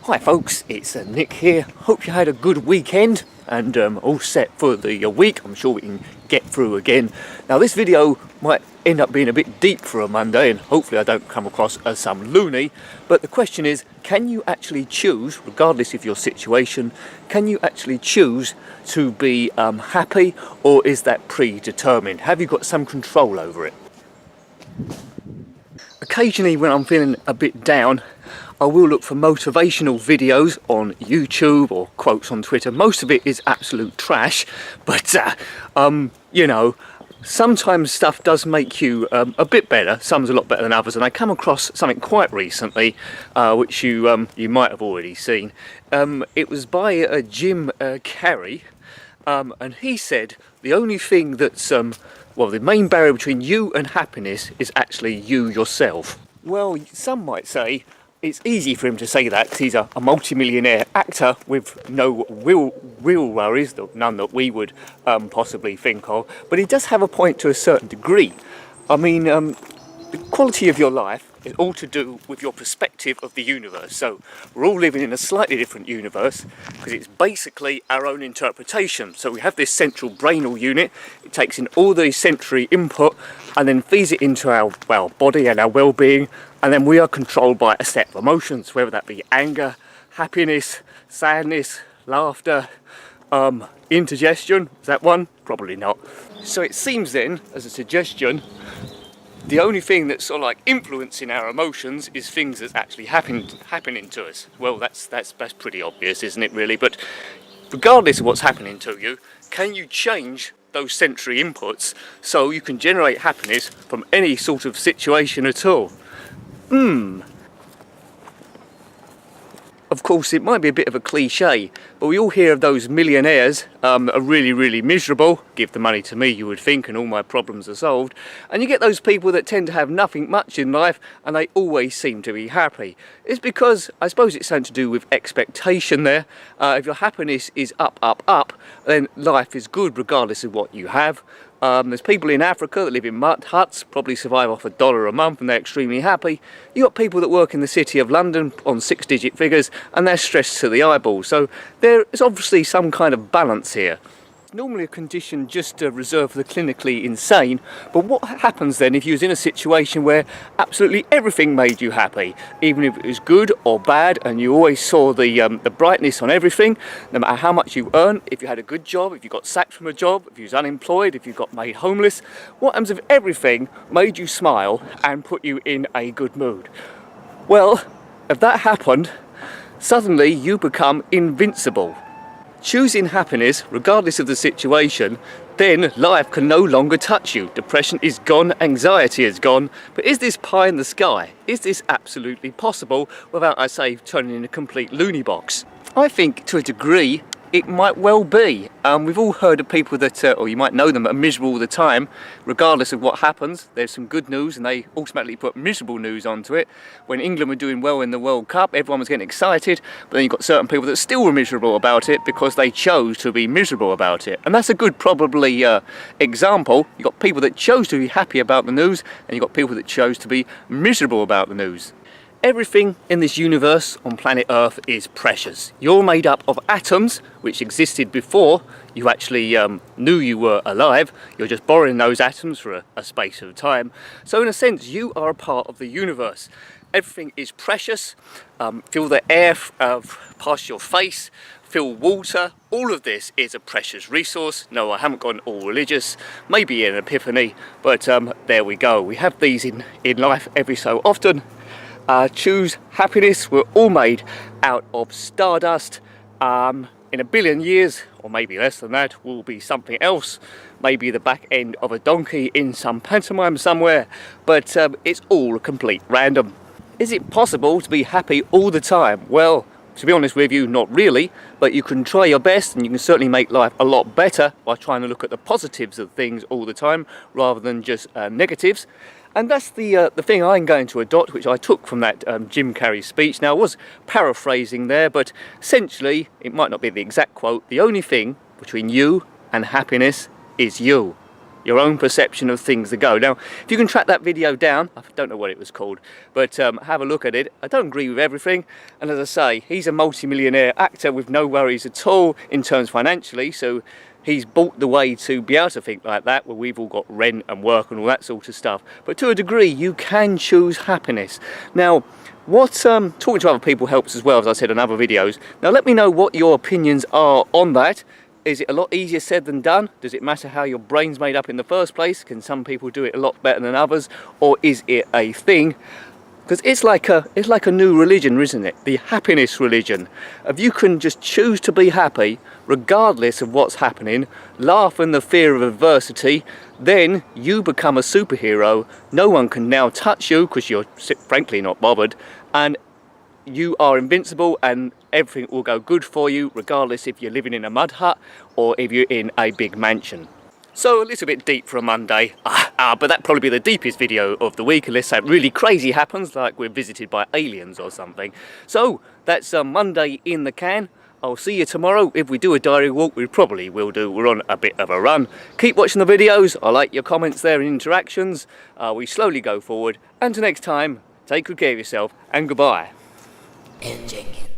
Hi folks, it's Nick here. Hope you had a good weekend and all set for the week. I'm sure we can get through again. Now this video might end up being a bit deep for a Monday and hopefully I don't come across as some loony, but the question is, can you actually choose, regardless of your situation, can you actually choose to be happy, or is that predetermined? Have you got some control over it? Occasionally when I'm feeling a bit down, I will look for motivational videos on YouTube or quotes on Twitter. Most of it is absolute trash, but you know, sometimes stuff does make you a bit better. Some's a lot better than others, and I come across something quite recently, which you might have already seen. It was by Jim Carrey, and he said the only thing that's well, the main barrier between you and happiness is actually you yourself. Well, some might say it's easy for him to say that because he's a multi-millionaire actor with no real worries, none that we would possibly think of. But he does have a point to a certain degree. I mean, the quality of your life is all to do with your perspective of the universe. So we're all living in a slightly different universe because it's basically our own interpretation. So we have this central brainal unit. It takes in all the sensory input and then feeds it into our body and our well-being. And then we are controlled by a set of emotions, whether that be anger, happiness, sadness, laughter, indigestion. Is that one? Probably not. So it seems then, as a suggestion, the only thing that's sort of like influencing our emotions is things that's actually happening to us. Well, that's pretty obvious, isn't it, really? But regardless of what's happening to you, can you change those sensory inputs so you can generate happiness from any sort of situation at all? Of course, it might be a bit of a cliche, but we all hear of those millionaires are really miserable. Give the money to me, you would think, and all my problems are solved. And you get those people that tend to have nothing much in life and they always seem to be happy. It's because, I suppose it's something to do with expectation there. If your happiness is up, then life is good regardless of what you have. There's people in Africa that live in mud huts, probably survive off $1 a month and they're extremely happy. You've got people that work in the city of London on 6-digit figures and they're stressed to the eyeballs. So there is obviously some kind of balance here. Normally a condition just reserved for the clinically insane, but what happens then if you was in a situation where absolutely everything made you happy, even if it was good or bad, and you always saw the brightness on everything, no matter how much you earn, if you had a good job, if you got sacked from a job, if you was unemployed, if you got made homeless? What happens if everything made you smile and put you in a good mood? Well, if that happened, suddenly you become invincible. Choosing happiness, regardless of the situation, then life can no longer touch you. Depression is gone, anxiety is gone. But is this pie in the sky? Is this absolutely possible without, I say, turning in a complete loony box? I think to a degree it might well be. We've all heard of people that, or you might know them, are miserable all the time, regardless of what happens. There's some good news and they automatically put miserable news onto it. When England were doing well in the World Cup, everyone was getting excited, but then you've got certain people that still were miserable about it because they chose to be miserable about it. And that's a good, probably, example. You've got people that chose to be happy about the news, and you've got people that chose to be miserable about the news. Everything in this universe on planet Earth is precious. You're made up of atoms which existed before you actually knew you were alive. You're just borrowing those atoms for a space of time. So in a sense, you are a part of the universe. Everything is precious. Feel the air past your face, feel water. All of this is a precious resource. No, I haven't gone all religious, maybe an epiphany, but there we go. We have these in life every so often. Choose happiness. We're all made out of stardust. In 1 billion years, or maybe less than that, will be something else. Maybe the back end of a donkey in some pantomime somewhere. But it's all complete random. Is it possible to be happy all the time? Well, to be honest with you, not really. But you can try your best, and you can certainly make life a lot better by trying to look at the positives of things all the time, rather than just negatives. And that's the thing I'm going to adopt, which I took from that Jim Carrey speech. Now, I was paraphrasing there, but essentially, it might not be the exact quote. The only thing between you and happiness is you. your own perception of things to go. Now, if you can track that video down, I don't know what it was called, but have a look at it. I don't agree with everything, and as I say, he's a multi-millionaire actor with no worries at all in terms financially, so he's bought the way to be able to think like that, where we've all got rent and work and all that sort of stuff. But to a degree, you can choose happiness. Now, what talking to other people helps as well, as I said in other videos. Now, let me know what your opinions are on that. Is it a lot easier said than done? Does it matter how your brain's made up in the first place? Can some people do it a lot better than others? Or is it a thing? Because it's like a new religion, isn't it? The happiness religion. If you can just choose to be happy, regardless of what's happening, laugh in the fear of adversity, then you become a superhero. No one can now touch you because you're frankly not bothered, and you are invincible, and everything will go good for you, regardless if you're living in a mud hut or if you're in a big mansion. So a little bit deep for a Monday, but that'd probably be the deepest video of the week, unless something really crazy happens, like we're visited by aliens or something. So that's a Monday in the can. I'll see you tomorrow. If we do a diary walk, we probably will do. We're on a bit of a run. Keep watching the videos. I like your comments there and interactions. We slowly go forward. Until next time, take good care of yourself, and goodbye. And Jenkins.